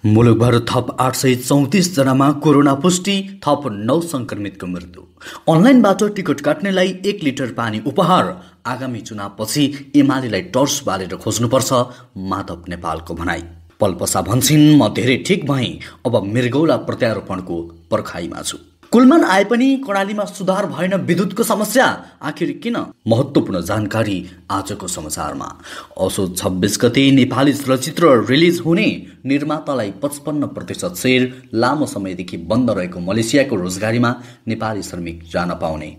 मुलुकभर थप 834 जनामा कोरोना पुष्टि, थप 9 संक्रमितको मृत्यु। अनलाइनबाट टिकट काट्नेलाई 1 लिटर पानी उपहार। आगामी चुनावपछि एमालेलाई टर्च बालेर खोज्नुपर्छ, माधव नेपालको भनाई। पल्पसा भन्छन्, म धेरै ठिक भएँ, अब मृगौला प्रत्यारोपणको पर्खाइमा छु। कुलमान आए पनि कर्णालीमा सुधार भएन विद्युतको समस्या, आखिर किन? महत्त्वपूर्ण जानकारी आजको समाचारमा। असोज 26 गते नेपाली चलचित्र रिलिज हुने, निर्मातालाई 55% सेयर, लामो समयदेखि बन्द रहेको मलेसियाको रोजगारीमा नेपाली श्रमिक जान पाउने,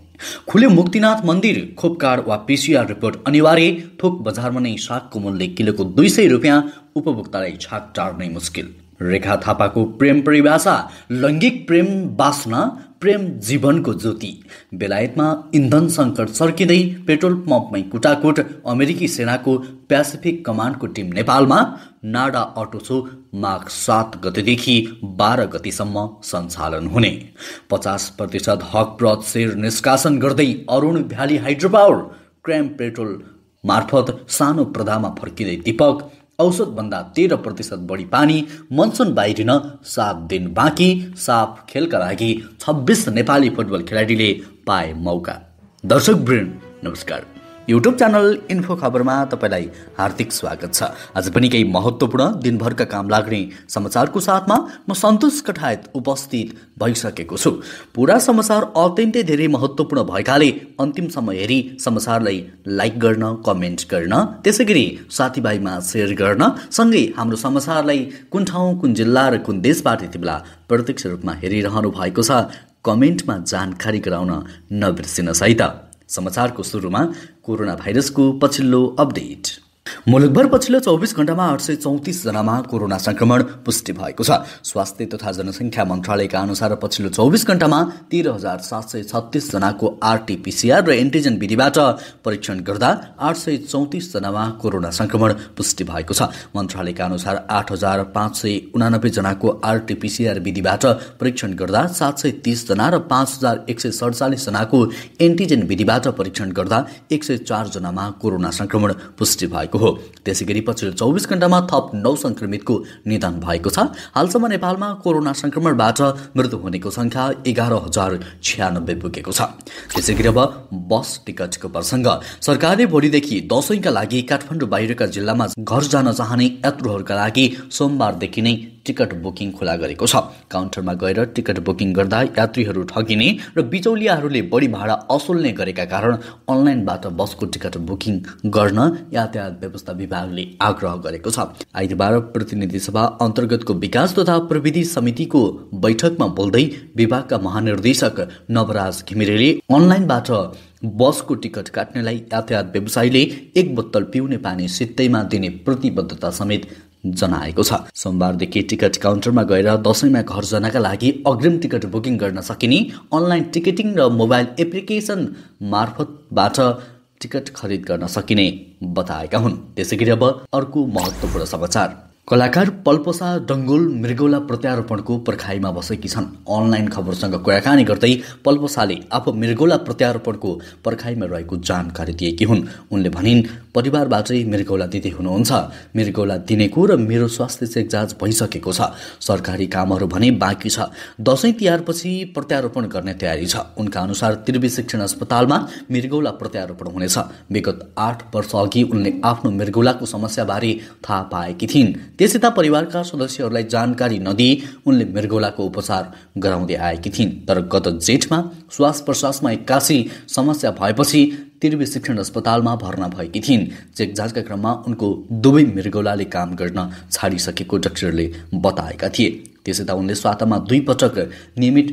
खुल्यो मुक्तिनाथ मन्दिर, खोप कार्ड वा पीसीआर रिपोर्ट अनिवार्य, थोक बजारमा नै सागको मूल्य किलोको 200 रुपियाँ, उपभोक्तालाई छाक टार्नै मुस्किल। रेखा थापाको प्रेम परिभाषा, लैङ्गिक प्रेम बाँच्न, प्रेम जीवनको ज्योति। बेलायतमा इन्धन सङ्कट सर्किँदै पेट्रोल पम्पमै कुटाकुट, अमेरिकी सेनाको पेसिफिक कमान्डको टिम नेपालमा। नाडा अटो सो माघ 7 गतेदेखि 12 गतिसम्म सञ्चालन हुने। 50% हकप्रत सेयर निष्कासन गर्दै Arun valley hydro power, crime petrol मार्फत सानो प्रदामा फर्किँदै दीपक। औसतभन्दा 13% बढी पानी, मनसुन बाहिरिन 7 दिन बाँकी। साफ खेलका लागि 26 नेपाली फुटबल खेलाडीले पाए मौका। दर्शकवृन्द नमस्कार, युट्युब च्यानल इन्फो खबरमा तपाईँलाई हार्दिक स्वागत छ। आज पनि केही महत्त्वपूर्ण दिनभरका काम लाग्ने समाचारको साथमा म सन्तोष कठायत उपस्थित भइसकेको छु। पुरा समाचार अत्यन्तै धेरै महत्त्वपूर्ण भएकाले अन्तिमसम्म हेरी समाचारलाई लाइक गर्न, कमेन्ट गर्न, त्यसैगरी साथीभाइमा सेयर गर्न, सँगै हाम्रो समाचारलाई कुन ठाउँ, कुन जिल्ला र कुन देशबाट यति बेला प्रत्यक्ष रूपमा हेरिरहनु भएको छ कमेन्टमा जानकारी गराउन नबिर्सिनुहोस् है त। समाचारको सुरुमा कोरोना भाइरसको पछिल्लो अपडेट। मुलुकभर पछिल्लो 24 घण्टामा 834 जनामा कोरोना संक्रमण पुष्टि भएको छ। स्वास्थ्य तथा जनसङ्ख्या मन्त्रालयका अनुसार पछिल्लो 24 घण्टामा 13,736 जनाको आरटीपीसीआर र एन्टिजेन विधिबाट परीक्षण गर्दा 834 जनामा कोरोना संक्रमण पुष्टि भएको छ। मन्त्रालयका अनुसार 8,589 जनाको आरटीपीसीआर विधिबाट परीक्षण गर्दा 730 जना र 5,147 जनाको एन्टिजेन विधिबाट परीक्षण गर्दा 104 जनामा कोरोना संक्रमण पुष्टि भएको हो। त्यसैगरी पछिल्लो 24 घण्टामा थप 9 संक्रमितको निधन भएको छ। हालसम्म नेपालमा कोरोना संक्रमणबाट मृत्यु हुनेको संख्या 11,096 पुगेको छ। त्यसैगरी अब बस टिकटको प्रसङ्ग। सरकारले भोलिदेखि दशैंका लागि काठमाडौँ बाहिरका जिल्लामा घर जान चाहने यात्रुहरूका लागि सोमबारदेखि नै टिकट बुकिङ खुला गरेको छ। काउन्टरमा गएर टिकट बुकिङ गर्दा यात्रीहरू ठगिने र बिचौलियाहरूले बढी भाडा असुल्ने गरेका कारण अनलाइनबाट बसको टिकट बुकिङ गर्न यातायात व्यवस्था विभागले आग्रह गरेको छ। आइतबार प्रतिनिधि सभा अन्तर्गतको विकास तथा प्रविधि समितिको बैठकमा बोल्दै विभागका महानिर्देशक नवराज घिमिरेले अनलाइनबाट बसको टिकट काट्नेलाई यातायात व्यवसायीले 1 बोतल पिउने पानी सित्तैमा दिने प्रतिबद्धता समेत जनाएको छ। सोमबारदेखि टिकट काउन्टरमा गएर दशैंमा घर जानका लागि अग्रिम टिकट बुकिङ गर्न सकिने, अनलाइन टिकटिङ र मोबाइल एप्लिकेसन मार्फतबाट टिकट खरिद गर्न सकिने बताएका हुन्। त्यसैगरी अब अर्को महत्त्वपूर्ण समाचार। कलाकार पल्पसा डङ्गोल मृगौला प्रत्यारोपणको पर्खाइमा बसेकी छन्। अनलाइन खबरसँग कुराकानी गर्दै पल्पसाले आफू मृगौला प्रत्यारोपणको पर्खाइमा रहेको जानकारी दिएकी हुन्। उनले भनिन्, परिवारबाटै मृगौला दिँदै हुनुहुन्छ। मृगौला दिनेको र मेरो स्वास्थ्य चेक जाँच भइसकेको छ। सरकारी कामहरू भने बाँकी छ। दशैं तिहारपछि प्रत्यारोपण गर्ने तयारी छ। उनका अनुसार त्रिवी शिक्षण अस्पतालमा मृगौला प्रत्यारोपण हुनेछ। विगत 8 वर्ष अघि उनले आफ्नो मृगौलाको समस्याबारे थाहा पाएकी थिइन्। त्यसैता परिवारका सदस्यहरूलाई जानकारी नदिई उनले मृगौलाको उपचार गराउँदै आएकी थिइन्। तर गत जेठमा श्वास प्रश्वासमा 81 समस्या भएपछि त्रिवी शिक्षण अस्पतालमा भर्ना भएकी थिइन्। चेक जाँचका क्रममा उनको दुवै मृगौलाले काम गर्न छाडिसकेको डाक्टरले बताएका थिए। त्यसैता उनले स्वातमा 2 पटक नियमित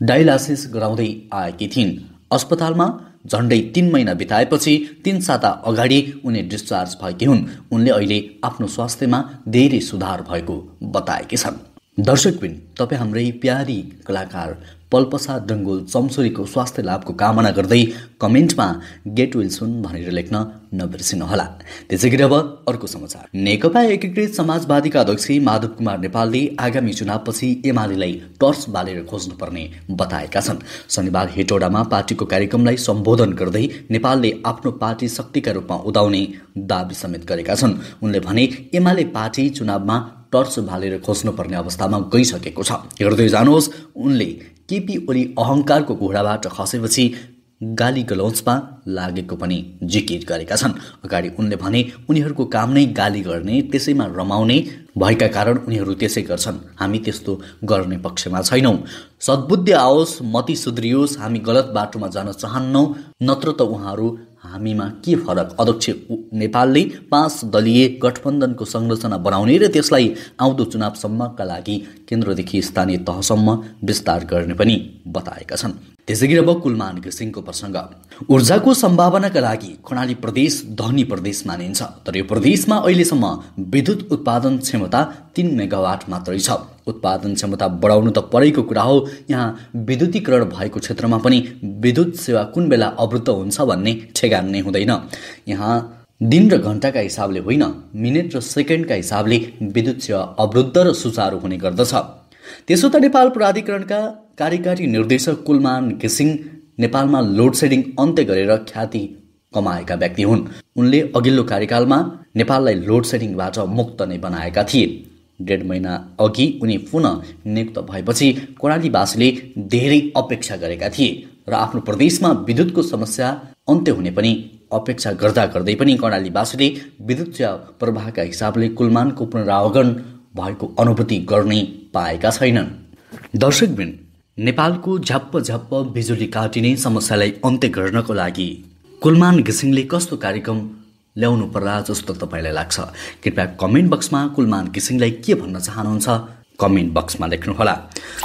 डायलासिस गराउँदै आएकी थिइन्। अस्पतालमा झण्डै 3 महिना बिताएपछि 3 साता अगाडि उनी डिस्चार्ज भएकी हुन्। उनले अहिले आफ्नो स्वास्थ्यमा धेरै सुधार भएको बताएकी छन्। दर्शकबिन, तपाईँ हाम्रै प्यारी कलाकार पल्पसा डङ्गोल चम्सुरीको स्वास्थ्य लाभको कामना गर्दै कमेन्टमा गेट विल सुन भनेर लेख्न नबिर्सिनुहोला। त्यसैगरी अब अर्को समाचार। नेकपा एकीकृत समाजवादीका अध्यक्ष माधव कुमार नेपालले आगामी चुनावपछि एमालेलाई टर्च बालेर खोज्नुपर्ने बताएका छन्। शनिबार हेटौडामा पार्टीको कार्यक्रमलाई सम्बोधन गर्दै नेपालले आफ्नो पार्टी शक्तिका रूपमा उदाउने दाबी समेत गरेका छन्। उनले भने, एमाले पार्टी चुनावमा टर्च भालेर खोज्नुपर्ने अवस्थामा गइसकेको छ। हेर्दै जानुहोस्, उनले केपी ओली अहंकारको घोडाबाट खसेपछि गाली गलौचमा लागेको पनि जिकिर गरेका छन्। अगाडि उनले भने उनीहरूको काम नै गाली गर्ने, त्यसैमा रमाउने भएका कारण उनीहरू त्यसै गर्छन्। हामी त्यस्तो गर्ने पक्षमा छैनौँ। सद्बुद्धि आओस्, मति सुध्रियोस्, हामी गलत बाटोमा जान चाहन्नौँ, नत्र त उहाँहरू हामीमा के फरक। अध्यक्ष नेपालले 5 दलीय गठबन्धनको संरचना बनाउने र त्यसलाई आउँदो चुनावसम्मका लागि केन्द्रदेखि स्थानीय तहसम्म विस्तार गर्ने पनि बताएका छन्। त्यसैगरी अब कुलमान घिसिङको प्रसङ्ग। ऊर्जाको सम्भावनाका लागि कर्णाली प्रदेश धनी प्रदेश मानिन्छ, तर यो प्रदेशमा अहिलेसम्म विद्युत उत्पादन क्षमता 3 मेगावाट मात्रै छ। उत्पादन क्षमता बढाउनु त परेको कुरा हो, यहाँ विद्युतीकरण भएको क्षेत्रमा पनि विद्युत सेवा कुन बेला अवरुद्ध हुन्छ भन्ने ठेगान नै हुँदैन। यहाँ दिन र घण्टाका हिसाबले होइन, मिनेट र सेकेन्डका हिसाबले विद्युत सेवा अवरुद्ध र सुचारू हुने गर्दछ। त्यसो त नेपाल प्राधिकरणका कार्यकारी निर्देशक कुलमान घिसिङ नेपालमा लोडसेडिङ अन्त्य गरेर ख्याति कमाएका व्यक्ति हुन्। उनले अघिल्लो कार्यकालमा नेपाललाई लोडसेडिङबाट मुक्त नै बनाएका थिए। 1.5 महिना अघि उनी पुनः नियुक्त भएपछि कर्णालीवासीले धेरै अपेक्षा गरेका थिए र आफ्नो प्रदेशमा विद्युतको समस्या अन्त्य हुने पनि अपेक्षा गर्दा गर्दै पनि कर्णालीवासीले विद्युत सेवा प्रवाहका हिसाबले कुलमानको पुनरावगमन भएको अनुभूति गर्नै पाएका छैनन्। दर्शकबिन, नेपालको झ्याप्प बिजुली काटिने समस्यालाई अन्त्य गर्नको लागि कुलमान घिसिङले कस्तो कार्यक्रम ल्याउनु पर्ला जस्तो तपाईँलाई लाग्छ? कृपया कमेन्ट बक्समा कुलमान घिसिङलाई के भन्न चाहनुहुन्छ कमेन्ट बक्समा लेख्नुहोला।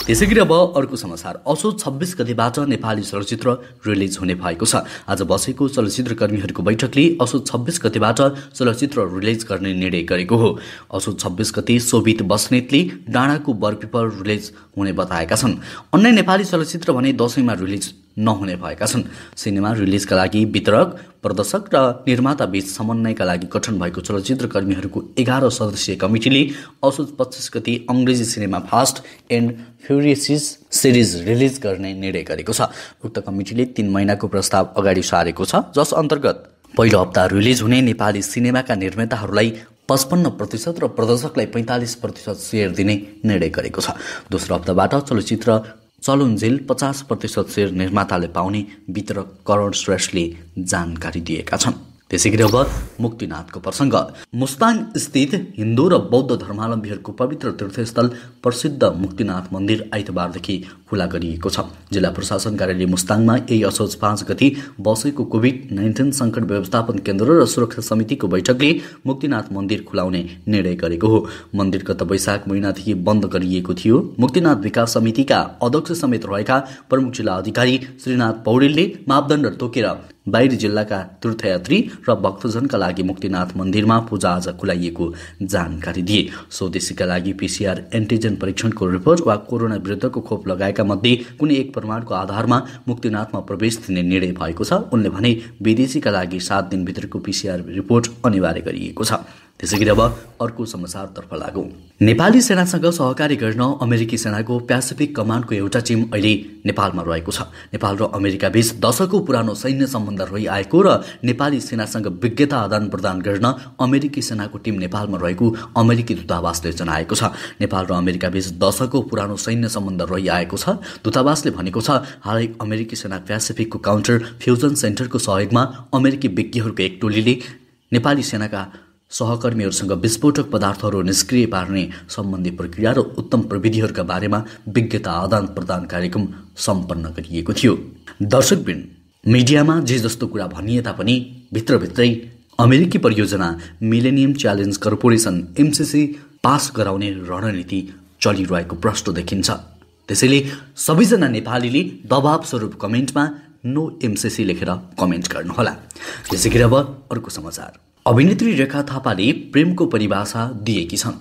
त्यसैगरी अब अर्को समाचार। असोज 26 गतेबाट नेपाली चलचित्र रिलिज हुने भएको छ। आज बसेको चलचित्र कर्मीहरूको बैठकले असोज 26 गतेबाट चलचित्र रिलिज गर्ने निर्णय गरेको हो। असोज 26 गते शोभित बस्नेतले डाँडाको बरपिपल रिलिज हुने बताएका छन्। अन्य नेपाली चलचित्र भने दशैंमा रिलिज नहुने भएका छन्। सिनेमा रिलिजका लागि वितरक, प्रदर्शक र निर्माता बीच समन्वयका लागि गठन भएको चलचित्र कर्मीहरूको 11 सदस्यीय कमिटीले असोज 25 गते अंग्रेजी cinema fast and furious series release गर्ने निर्णय गरेको छ। उक्त कमिटीले 3 महिनाको प्रस्ताव अगाडि सारेको छ, जस अन्तर्गत पहिलो हप्ता रिलिज हुने नेपाली सिनेमाका निर्माताहरूलाई 55% र प्रदर्शकलाई 45% सेयर दिने निर्णय गरेको छ। दोस्रो हप्ताबाट चलचित्र चलुन्जेल 50% सेयर निर्माताले पाउने वितरक करण श्रेष्ठले जानकारी दिएका छन्। त्यसैगरी अब मुक्तिनाथको प्रसङ्ग। मुस्ताङ स्थित हिन्दू र बौद्ध धर्मावलम्बीहरूको पवित्र तीर्थस्थल प्रसिद्ध मुक्तिनाथ मन्दिर आइतबारदेखि खुला गरिएको छ। जिल्ला प्रशासन कार्यालय मुस्ताङमा यही असोज 5 गति बसेको कोभिड-19 सङ्कट व्यवस्थापन केन्द्र र सुरक्षा समितिको बैठकले मुक्तिनाथ मन्दिर खुलाउने निर्णय गरेको हो। मन्दिर गत वैशाख महिनादेखि बन्द गरिएको थियो। मुक्तिनाथ विकास समितिका अध्यक्ष समेत रहेका प्रमुख जिल्ला अधिकारी श्रीनाथ पौडेलले मापदण्ड तोकेर बाहिरी जिल्लाका तीर्थयात्री र भक्तजनका लागि मुक्तिनाथ मन्दिरमा पूजाआजा खुलाइएको जानकारी दिए। स्वदेशीका लागि पीसीआर एन्टिजेन परीक्षणको रिपोर्ट वा कोरोना विरुद्धको खोप लगाएका मध्ये कुनै एक प्रमाणको आधारमा मुक्तिनाथमा प्रवेश दिने निर्णय भएको छ। उनले भने विदेशीका लागि 7 दिनभित्रको पीसीआर रिपोर्ट अनिवार्य गरिएको छ। त्यसैगरी अब अर्को समाचारतर्फ लागौं। नेपाली सेनासँग सहकारी गर्न अमेरिकी सेनाको प्यासिफिक कमान्डको एउटा टिम अहिले नेपालमा रहेको छ। नेपाल र अमेरिका बीच दशकौं पुरानो सैन्य सम्बन्ध रहिआएको र नेपाली सेनासँग विज्ञता आदान प्रदान गर्न अमेरिकी सेनाको टिम नेपालमा रहेको अमेरिकी दूतावासले जनाएको छ। नेपाल र अमेरिका बीच दशकौं पुरानो सैन्य सम्बन्ध रहिआएको छ। दूतावासले भनेको छ, हालै अमेरिकी सेना प्यासिफिकको काउन्टर फ्युजन सेन्टरको सहयोगमा अमेरिकी विज्ञहरूको एक टोलीले नेपाली सेनाका सहकर्मीहरूसँग विस्फोटक पदार्थहरू निष्क्रिय पार्ने सम्बन्धी प्रक्रिया र उत्तम प्रविधिहरूका बारेमा विज्ञता आदान प्रदान कार्यक्रम सम्पन्न गरिएको थियो। दर्शकबिन, मिडियामा जे जस्तो कुरा भनिए तापनि भित्रभित्रै अमेरिकी परियोजना millennium challenge corporation MCC pass गराउने रणनीति चलिरहेको प्रष्ट देखिन्छ। त्यसैले सबैजना नेपालीले दबाव स्वरूप कमेन्टमा नो एमसीसी लेखेर कमेन्ट गर्नुहोला। त्यसैगरी अब अर्को समाचार। अभिनेत्री रेखा थापाले प्रेमको परिभाषा दिएकी छन्।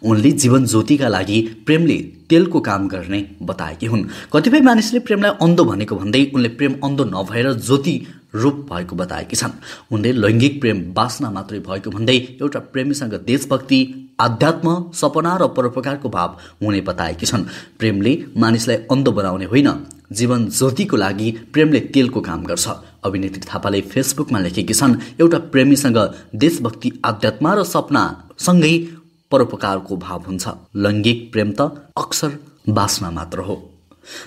उनले जीवन ज्योतिका लागि प्रेमले तेलको काम गर्ने बताएकी हुन्। कतिपय मानिसले प्रेमलाई अन्धो भनेको भन्दै उनले प्रेम अन्धो नभएर ज्योति रूप भएको बताएकी छन्। उनले लैङ्गिक प्रेम वासना मात्रै भएको भन्दै एउटा प्रेमीसँग देशभक्ति, आध्यात्म, सपना र परोपकारको भाव हुने बताएकी छन्। प्रेमले मानिसलाई अन्धो बनाउने होइन, जीवन ज्योतिको लागि प्रेमले तेलको काम गर्छ। अभिनेत्री थापाले फेसबुकमा लेखेकी छन्, एउटा प्रेमीसँग देशभक्ति, आध्यात्म र सपना सँगै परोपकारको भाव हुन्छ। लैङ्गिक प्रेम त अक्सर बासना मात्र हो।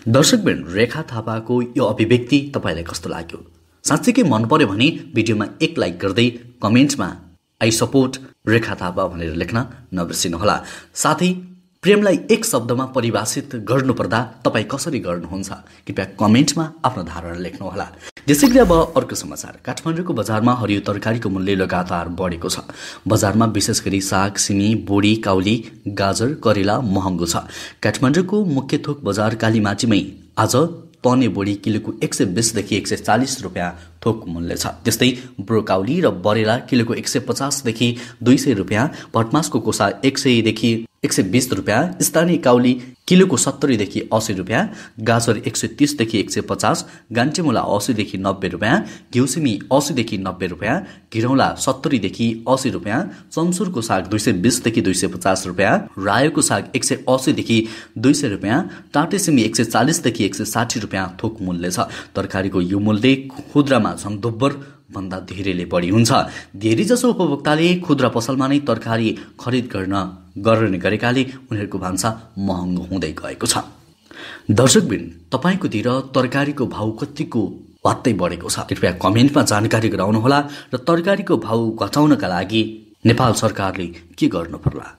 दर्शकवृन्द, रेखा थापाको यो अभिव्यक्ति तपाईँलाई कस्तो लाग्यो? साँच्चीकै मन पर्यो भने भिडियोमा एक लाइक गर्दै कमेन्टमा आई सपोर्ट रेखा थापा भनेर लेख्न नबिर्सिनुहोला। साथै प्रेमलाई एक शब्दमा परिभाषित गर्नुपर्दा तपाईँ कसरी गर्नुहुन्छ? कृपया कमेन्टमा आफ्नो धारणा लेख्नुहोला। त्यसैगरी अब अर्को समाचार। काठमाडौँको बजारमा हरियो तरकारीको मूल्य लगातार बढेको छ। बजारमा विशेष गरी साग, सिमी, बोडी, काउली, गाजर, करेला महँगो छ। काठमाडौँको मुख्य थोक बजार कालीमाटीमै आज तने बोडी किलोको 120 देखि 140 रुपियाँ थोक मूल्य छ। त्यस्तै ब्रोकाउली र बरेला किलोको 150 देखि 200 रुपियाँ, भटमासको कोसा 100 देखि 120 रुपियाँ, स्थानीय काउली किलोको 70 देखि 80 रुपियाँ, गाजर 130 देखि 150, गान्टेमुला 80 देखि 90 रुपियाँ, घिउसिमी 80 देखि 90 रुपियाँ, घिरौला 70 देखि 80 रुपियाँ, चम्सुरको साग 220 देखि 250 रुपियाँ, रायोको साग 180 देखि 200 रुपियाँ, टाटेसिमी 140 देखि 160 रुपियाँ थोक मूल्य छ। तरकारीको यो मूल्य खुद्रामा झन्डुब्बर भन्दा धेरैले बढी हुन्छ। धेरैजसो उपभोक्ताले खुद्रा पसलमा नै तरकारी खरिद गर्ने गरेकाले उनीहरूको भान्सा महँगो हुँदै गएको छ। दर्शकवृन्द, तपाईँकोतिर तरकारीको भाउ कतिको वात्तै बढेको छ? कृपया कमेन्टमा जानकारी गराउनुहोला र तरकारीको भाउ घटाउनका लागि नेपाल सरकारले के गर्नु पर्ला?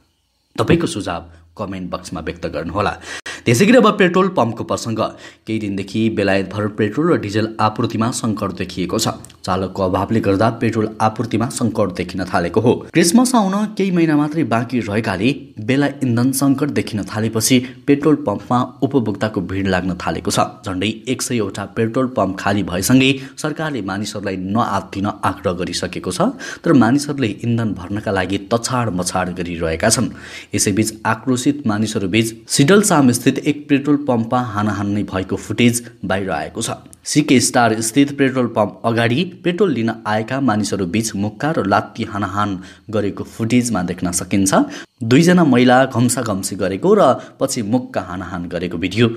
तपाईँको सुझाव कमेन्ट बक्समा व्यक्त गर्नुहोला। त्यसैगरी अब पेट्रोल पम्पको प्रसङ्ग। केही दिनदेखि बेलायतभर पेट्रोल र डिजल आपूर्तिमा सङ्कट देखिएको छ। चालकको अभावले गर्दा पेट्रोल आपूर्तिमा सङ्कट देखिन थालेको हो। क्रिसमस आउन केही महिना मात्रै बाँकी रहेकाले बेला इन्धन सङ्कट देखिन थालेपछि पेट्रोल पम्पमा उपभोक्ताको भिड लाग्न थालेको छ। झन्डै 100 वटा पेट्रोल पम्प खाली भएसँगै सरकारले मानिसहरूलाई नआत्तिन आग्रह गरिसकेको छ। तर मानिसहरूले इन्धन भर्नका लागि तछाड मछाड गरिरहेका छन्। यसैबीच आक्रोशित मानिसहरूबीच सिडलसाम स्थित एक पेट्रोल पम्पमा हानाहान नै भएको फुटेज बाहिर आएको छ। सीके स्टार स्थित पेट्रोल पम्प अगाडि पेट्रोल लिन आएका मानिसहरू बीच मुक्का र लात्ती हानाहान गरेको फुटेजमा देख्न सकिन्छ। 2 जना महिला घम्साघम्सी गरेको र पछि मुक्का हानाहान गरेको भिडियो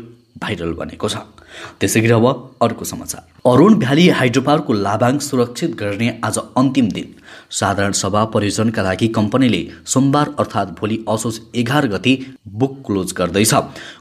भाइरल बनेको छ। त्यसैगरी अब अर्को समाचार। अरुण भ्याली हाइड्रोपावरको लाभांश सुरक्षित गर्ने आज अन्तिम दिन। साधारण सभा प्रयोजनका लागि कम्पनीले सोमबार अर्थात् भोलि असोज 11 गते बुक क्लोज गर्दैछ।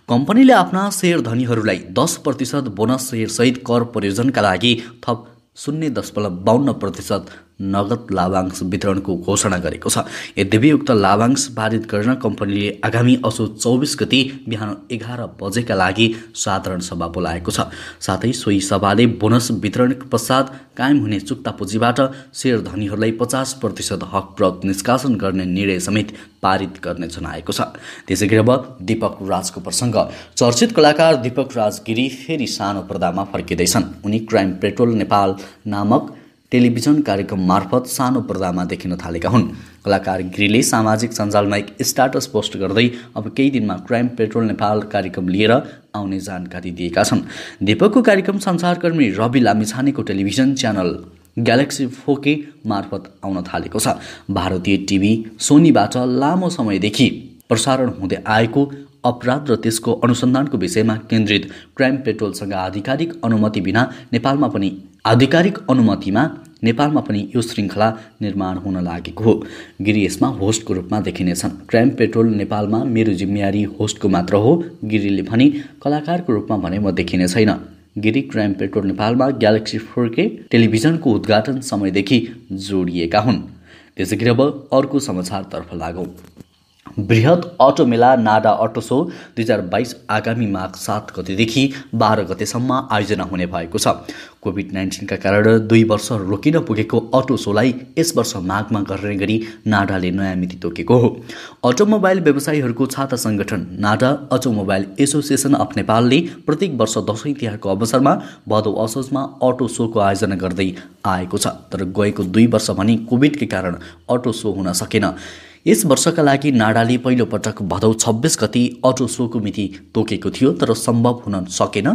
कम्पनीले आफ्ना शेयर धनीहरूलाई 10% बोनस शेयर सहित कर प्रयोजनका लागि थप 0.52% नगद लाभांश वितरणको घोषणा गरेको छ। यद्यपि उक्त लाभांश पारित गर्न कम्पनीले आगामी असोज 24 गते बिहान 11 बजेका लागि साधारण सभा बोलाएको छ। साथै सोही सभाले बोनस वितरण पश्चात कायम हुने चुक्ता पुँजीबाट शेयर धनीहरूलाई 50% हक प्रग निष्कासन गर्ने निर्णय समेत पारित गर्ने जनाएको छ। त्यसैगरी अब दीपक राजको प्रसङ्ग। चर्चित कलाकार दीपक राज गिरी फेरि सानो पर्दामा फर्किँदैछन्। उनी क्राइम पेट्रोल नेपाल नामक टेलिभिजन कार्यक्रम मार्फत सानो पर्दामा देखिन थालेका हुन्। कलाकार गिरीले सामाजिक सञ्जालमा एक स्ट्याटस पोस्ट गर्दै अब केही दिनमा क्राइम पेट्रोल नेपाल कार्यक्रम लिएर आउने जानकारी दिएका छन्। दीपकको कार्यक्रम सञ्चारकर्मी रवि लामिछानेको टेलिभिजन च्यानल ग्यालेक्सी 4K मार्फत आउन थालेको छ। भारतीय टिभी सोनीबाट लामो समयदेखि प्रसारण हुँदै आएको अपराध र त्यसको अनुसन्धानको विषयमा केन्द्रित क्राइम पेट्रोलसँग आधिकारिक अनुमति बिना नेपालमा पनि यो श्रृङ्खला निर्माण हुन लागेको हो। गिरी यसमा होस्टको रूपमा देखिनेछन्। क्राइम पेट्रोल नेपालमा मेरो जिम्मेवारी होस्टको मात्र हो। गिरीले भने कलाकारको रूपमा भने म देखिने छैन। गिरी क्राइम पेट्रोल नेपालमा ग्यालेक्सी 4K टेलिभिजनको उद्घाटन समयदेखि जोडिएका हुन्। त्यसैगरी अब अर्को समाचारतर्फ लागौँ। बृहत अटो मेला नाडा अटो शो 2022 आगामी माघ 7 गतेदेखि 12 गतेसम्म आयोजना हुने भएको छ। कोभिड-19 का कारण 2 वर्ष रोकिन पुगेको अटो शोलाई यस वर्ष माघमा गर्ने गरी नाडाले नयाँ मिति तोकेको हो। अटोमोबाइल व्यवसायीहरूको छाता संगठन नाडा अटोमोबाइल एसोसिएसन अफ नेपालले प्रत्येक वर्ष दशैं तिहारको अवसरमा भदौ असोजमा अटो शोको आयोजना गर्दै आएको छ। तर गएको 2 वर्ष भने कोभिडकै कारण अटो शो हुन सकेन। यस वर्षका लागि नाडाले पहिलो पटक भदौ 26 गते अटो शोको मिति तोकेको थियो, तर सम्भव हुन सकेन।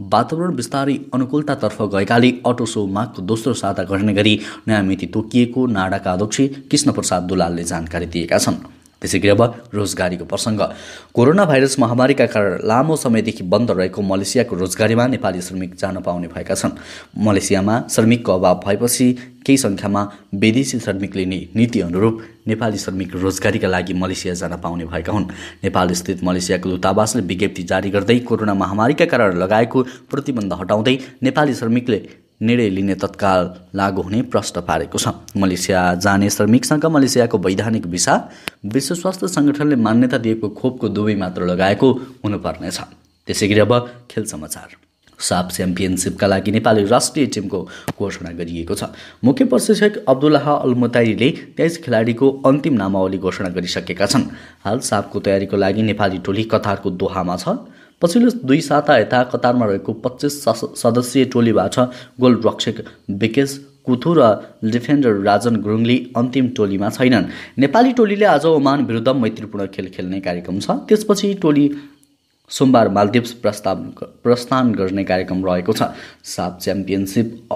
वातावरण बिस्तारै अनुकूलतातर्फ गएकाले अटो शो माघको दोस्रो साता गर्ने गरी नयाँ मिति तोकिएको नाडाका अध्यक्ष कृष्ण प्रसाद दुलालले जानकारी दिएका छन्। त्यसैगरी अब रोजगारीको प्रसङ्ग। कोरोना भाइरस महामारीका कारण लामो समयदेखि बन्द रहेको मलेसियाको रोजगारीमा नेपाली श्रमिक जान पाउने भएका छन्। मलेसियामा श्रमिकको अभाव भएपछि केही सङ्ख्यामा विदेशी श्रमिकले नै नीति अनुरूप नेपाली श्रमिक रोजगारीका लागि मलेसिया जान पाउने भएका हुन्। नेपाल स्थित मलेसियाको दूतावासले विज्ञप्ति जारी गर्दै कोरोना महामारीका कारण लगाएको प्रतिबन्ध हटाउँदै नेपाली श्रमिकले निर्णय लिने तत्काल लागू हुने प्रश्न पारेको छ। मलेसिया जाने श्रमिकसँग मलेसियाको वैधानिक भिसा विश्व स्वास्थ्य सङ्गठनले मान्यता दिएको खोपको दुवै मात्र लगाएको हुनुपर्नेछ। त्यसैगरी अब खेल समाचार। साफ च्याम्पियनसिपका लागि नेपाली राष्ट्रिय टिमको घोषणा गरिएको छ। मुख्य प्रशिक्षक अब्दुल्लाह अलमुताइरीले 23 खेलाडीको अन्तिम नामावली घोषणा गरिसकेका छन्। हाल साफको तयारीको लागि नेपाली टोली कतारको दोहामा छ। पछिल्लो 2 साता यता कतारमा रहेको 25 सदस्यीय टोलीबाट गोलरक्षक विकेश कुथु र डिफेन्डर राजन गुरुङली अन्तिम टोलीमा छैनन्। नेपाली टोलीले आज ओमान विरुद्ध मैत्रीपूर्ण खेल खेल्ने कार्यक्रम छ। त्यसपछि टोली सोमबार मालदिप्स प्रस्थान गर्ने कार्यक्रम रहेको छ। साफ च्याम्पियनसिप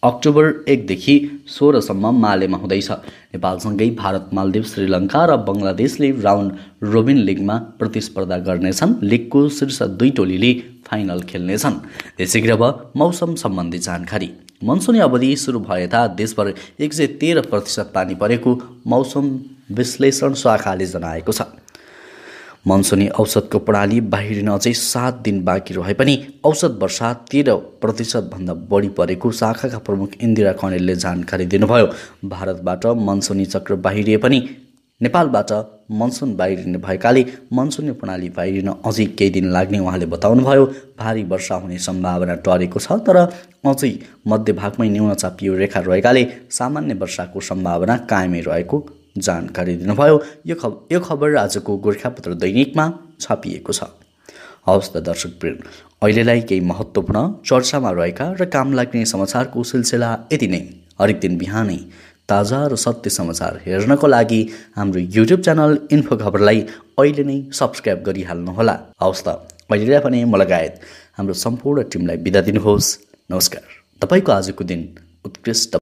अक्टोबर 1 देखि 16 सम्म मालेमा हुँदैछ। नेपालसँगै भारत, मालदिप्स, श्रीलङ्का र बङ्गलादेशले राउन्ड रोबिन लिगमा प्रतिस्पर्धा गर्नेछन्। लिगको शीर्ष 2 टोलीले फाइनल खेल्नेछन्। त्यसैगरी अब मौसम सम्बन्धी जानकारी। मनसुनी अवधि सुरु भए यता देशभर 113% पानी परेको मौसम विश्लेषण शाखाले जनाएको छ। मनसुनी औसतको प्रणाली बाहिरिन अझै 7 दिन बाँकी रहे पनि औसत वर्षा 13% भन्दा बढी परेको शाखाका प्रमुख इन्दिरा कणेलले जानकारी दिनुभयो। भारतबाट मनसुनी चक्र बाहिरिए पनि नेपालबाट मनसुन बाहिरिने भएकाले मनसुनी प्रणाली बाहिरिन अझै केही दिन लाग्ने उहाँले बताउनुभयो। भारी वर्षा हुने सम्भावना टरेको छ, तर अझै मध्यभागमै न्यून चापियो रेखा रहेकाले सामान्य वर्षाको सम्भावना कायमै रहेको जानकारी दिनुभयो। यो खबर आजको गोर्खापत्र दैनिकमा छापिएको छ। हवस् त दर्शकवृन्द, अहिलेलाई केही महत्त्वपूर्ण चर्चामा रहेका र काम लाग्ने समाचारको सिलसिला यति नै। हरेक दिन बिहानै ताजा र सत्य समाचार हेर्नको लागि हाम्रो युट्युब च्यानल इन्फो खबरलाई अहिले नै सब्सक्राइब गरिहाल्नुहोला। हवस् त, अहिलेलाई पनि म लगायत हाम्रो सम्पूर्ण टिमलाई बिदा दिनुहोस्। नमस्कार। तपाईँको आजको दिन उत्कृष्ट